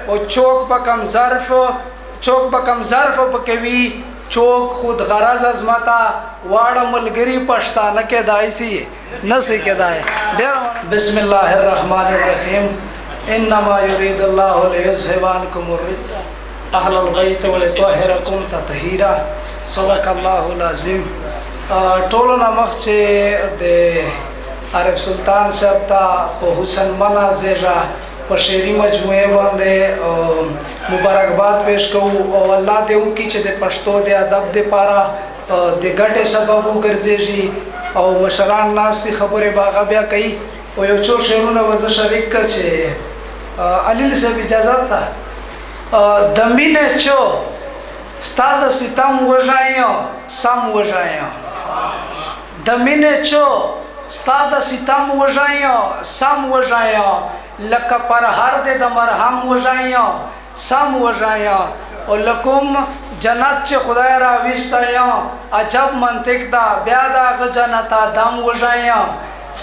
او چوک پکم ظرف پکوی چوک خود غرض از متا واړه ملګری پښتانه کې دایسي نسی کې دای بسم الله الرحمن الرحیم انما يريد الله ليذهب عنكم الرجس اهل البيت ويطهركم تطهيرا صدق الله العظیم. ټولو نه مخکې د عارف سلطان صاحب ته په حسن مناظر په شعري مجموعه باندې مبارکباد پیش کوو او الله دې وکړي چې د پښتو د ادب دپاره د ګټې سبب وګرځېږي او مشران ناستې خبرې به هغه بیا کوي او یو څو شعرونه به زه شریک کړ چې علیل صاحب اجازت ده د مینې چو ستا د ستم وژایو سم وژایو د مینې چو ستا د ستم وژایو سم وژایو لکه پر هر د مرهم وژایو سم وژایو او لکم جنت چې خدای را وستایو عجب منطق دا بیا د هغه جنت دم وژایو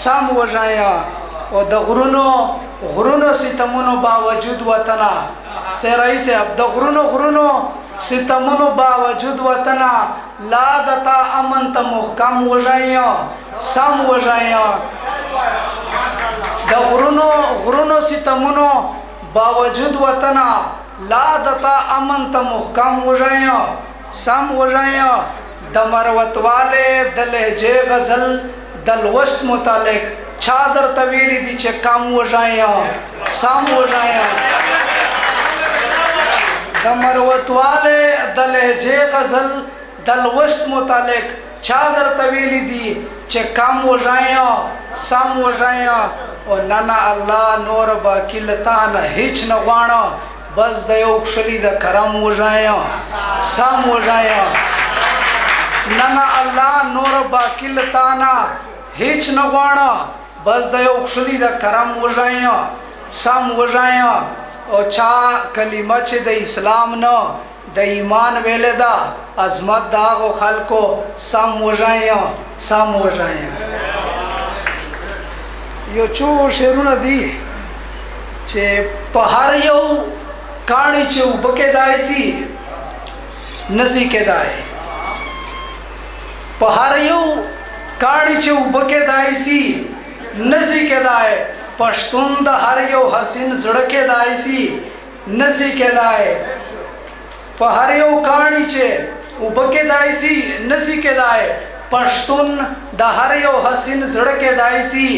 سم وژایو او د غرونو ستمونو باوجود وطنه سرای صاحب د غرونو ستمونو باوجود وطنه لا دتا امن ته محکم وژایو سم وژایو د غرونو ستمونو باوجود وطنه لا دتا امن ته محکم وژایو سم وژایو د مروت والے د لهجه غزل د لوست متعلق چادر طویلی دی چې کم وژایو سم وژایو د مروت والے د لهجه غزل د لوست متعلق چادر طویلی دی چې کم وژایو سم وژایو او نانا الله نور باقی لتان هیڅ نه غواړو بس د یو کښلي د کرم وژایو سم وژایو نانا الله نور باقی لتانا هیڅ نه غواړو بس د یو کښلي د کرم وژایو سم وژایو او چا کلمه چې د اسلام نه د ایمان ویلې ده عظمت د هغو خلکو سم وژایو سم وژایو. یو څو شعرونه دي چې په هر یو کاڼي چې اوبه کېدای سي نسی کېدای په هر یو کاڼي چې اوبه کېدای سي نسی کېدای پښتون د هر یو حسین زړه کېدای سي نسی کېدای په هر یو کاڼي چې اوبه کېدای سي نسی کېدای پښتون د هر یو حسین زړه کېدای سي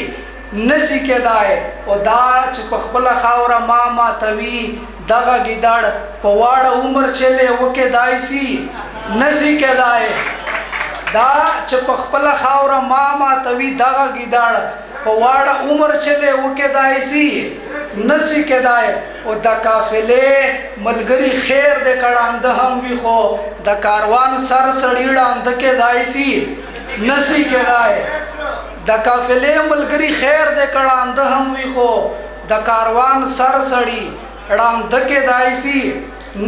نسی کېدای او دا چې په خپله خاوره ما ماتوي دغه ګیدړ په واړه عمر چلې وکېدای سي نسی کېدای دا چې په خپله خاوره ما ماتوي دغه ګیدړ په واړه عمر چلې وکېدای سي نسی کېدای او د قافلې ملګري خیر د کړانده هم وي خو د کاروان سر سړي ړانده کېدای سي نسی کېدای د قافلې ملګري خیر د کړانده هم وي خو د کاروان سر سړي ړانده کېدای سي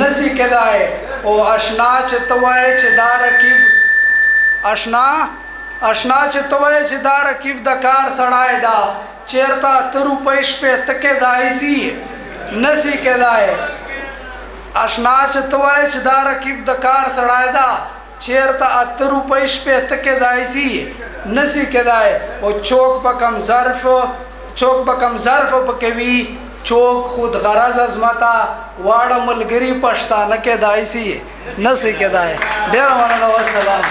نسی کېدای او اشنا چې ته وایې چې دا رقیب اشنا چې ته وایې چې دا رقیب د کار سړی ده چېرته 8 روپۍ شپې ته کېدای سي نسی کېدای اشنا چې ته وایې چې دا رقیب د کار سړی ده چېرته 8 روپۍ شپې ته کېدای سي نسی کېدای او چوک په کم ظرف پکوي چوک خود غرض از متا واړه ملګری پښتانه کېدای سي نسی کېدای. ډېره مننه والسلام.